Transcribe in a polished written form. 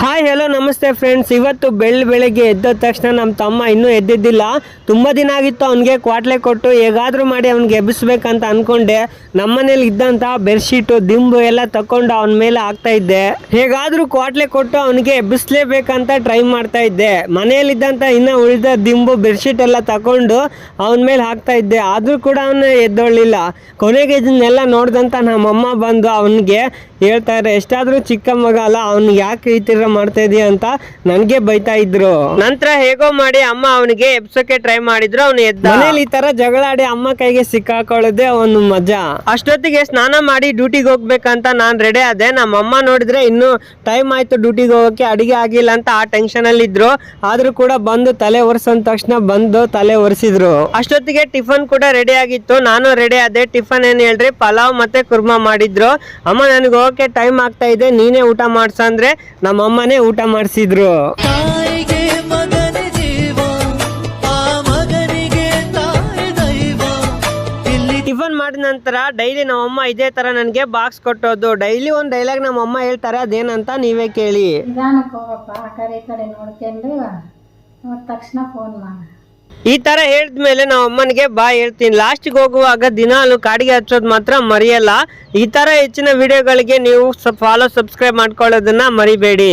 Hi hello ನಮಸ್ತೆ friends. ಇವತ್ತು ಬೆಳಗ್ಗೆ ಎದ್ದ ತಕ್ಷಣ ನಮ್ಮ ತಮ್ಮ ಇನ್ನೂ ಎದ್ದಿದ್ದಿಲ್ಲ. ತುಂಬ ದಿನ ಆಗಿತ್ತು ಅವನಿಗೆ ಕ್ವಾಟ್ಲೆ ಕೊಟ್ಟು ಹೇಗಾದರೂ ಮಾಡಿ ಅವ್ನಿಗೆ ಎಬ್ಬಿಸ್ಬೇಕಂತ ಅಂದ್ಕೊಂಡೆ. ನಮ್ಮನೇಲಿ ಇದ್ದಂಥ ಬೆಡ್ಶೀಟು ದಿಂಬು ಎಲ್ಲ ತಗೊಂಡು ಅವನ ಮೇಲೆ ಹಾಕ್ತಾ ಇದ್ದೆ. ಹೇಗಾದರೂ ಕ್ವಾಟ್ಲೆ ಕೊಟ್ಟು ಅವನಿಗೆ ಎಬ್ಬಿಸ್ಲೇಬೇಕಂತ ಟ್ರೈ ಮಾಡ್ತಾ ಇದ್ದೆ. ಮನೆಯಲ್ಲಿದ್ದಂಥ ಇನ್ನೂ ಉಳಿದ ದಿಂಬು ಬೆಡ್ಶೀಟ್ ಎಲ್ಲ ತಗೊಂಡು ಅವನ ಮೇಲೆ ಹಾಕ್ತಾ ಇದ್ದೆ. ಆದರೂ ಕೂಡ ಅವನು ಎದ್ದೊಳ್ಳಿಲ್ಲ. ಕೊನೆಗೆ ಇದನ್ನೆಲ್ಲ ನೋಡಿದಂಥ ನಮ್ಮಮ್ಮ ಬಂದು ಅವನಿಗೆ ಹೇಳ್ತಾರೆ, ಎಷ್ಟಾದರೂ ಚಿಕ್ಕ ಮಗ ಅಲ್ಲ, ಅವ್ನಿಗೆ ಯಾಕೆ ಈ ತರ ಮಾಡ್ತಾ ಇದೀಯ ಅಂತ ನನಗೆ ಬೈತಾ ಇದ್ರು. ನಂತರ ಹೇಗೋ ಮಾಡಿ ಅಮ್ಮ ಅವನಿಗೆ ಎಬ್ಸೋಕೆ ಟ್ರೈ ಮಾಡಿದ್ರು. ಅವನು ಎದ್ದ. ಮನೇಲಿ ಈ ತರ ಜಗಳಾಡಿ ಅಮ್ಮ ಕೈಗೆ ಸಿಕ್ಕಾಕೊಳ್ಳೋದೇ ಒಂದು ಮಜಾ. ಅಷ್ಟೊತ್ತಿಗೆ ಸ್ನಾನ ಮಾಡಿ ಡ್ಯೂಟಿಗೆ ಹೋಗ್ಬೇಕಂತ ನಾನ್ ರೆಡಿ ಆದೆ. ನಮ್ಮಮ್ಮ ನೋಡಿದ್ರೆ ಇನ್ನು ಟೈಮ್ ಆಯ್ತು ಡ್ಯೂಟಿಗೆ ಹೋಗೋಕೆ, ಅಡಿಗೆ ಆಗಿಲ್ಲ ಅಂತ ಆ ಟೆನ್ಷನ್ ಅಲ್ಲಿ ಇದ್ರು. ಆದ್ರೂ ಕೂಡ ಬಂದು ತಲೆ ಒರೆಸಂದ ತಕ್ಷಣ ಬಂದು ತಲೆ ಒರೆಸಿದ್ರು. ಅಷ್ಟೊತ್ತಿಗೆ ಟಿಫನ್ ಕೂಡ ರೆಡಿ ಆಗಿತ್ತು. ನಾನು ರೆಡಿ ಆದೆ. ಟಿಫನ್ ಏನ್ ಹೇಳ್ರಿ, ಪಲಾವ್ ಮತ್ತೆ ಕುರ್ಮಾ ಮಾಡಿದ್ರು. ಅಮ್ಮ ನನಗೆ ಹೋಗಕ್ಕೆ ಟೈಮ್ ಆಗ್ತಾ ಇದೆ, ನೀನೇ ಊಟ ಮಾಡ್ಸಂದ್ರೆ ನಮ್ಮ ಅಮ್ಮನೇ ಊಟ ಮಾಡಿಸಿದ್ರು. ಟಿಫನ್ ಮಾಡಿದ ನಂತರ ಡೈಲಿ ನಮ್ಮಮ್ಮ ಇದೇ ತರ ನನಗೆ ಬಾಕ್ಸ್ ಕೊಟ್ಟೋದು. ಡೈಲಿ ಒಂದು ಡೈಲಾಗ್ ನಮ್ಮಮ್ಮ ಹೇಳ್ತಾರೆ, ಅದೇನಂತ ನೀವೇ ಕೇಳಿ. ಈ ತರ ಹೇಳಿದ್ಮೇಲೆ ನಾವು ಅಮ್ಮನಿಗೆ ಬಾ ಹೇಳ್ತೀನಿ. ಲಾಸ್ಟ್ಗೆ ಹೋಗುವಾಗ ದಿನಾಲು ಕಾಡಿಗೆ ಹಚ್ಚೋದು ಮಾತ್ರ ಮರೆಯಲ್ಲ. ಈ ತರ ಹೆಚ್ಚಿನ ವಿಡಿಯೋಗಳಿಗೆ ನೀವು ಫಾಲೋ ಸಬ್ಸ್ಕ್ರೈಬ್ ಮಾಡ್ಕೊಳ್ಳೋದನ್ನ ಮರಿಬೇಡಿ.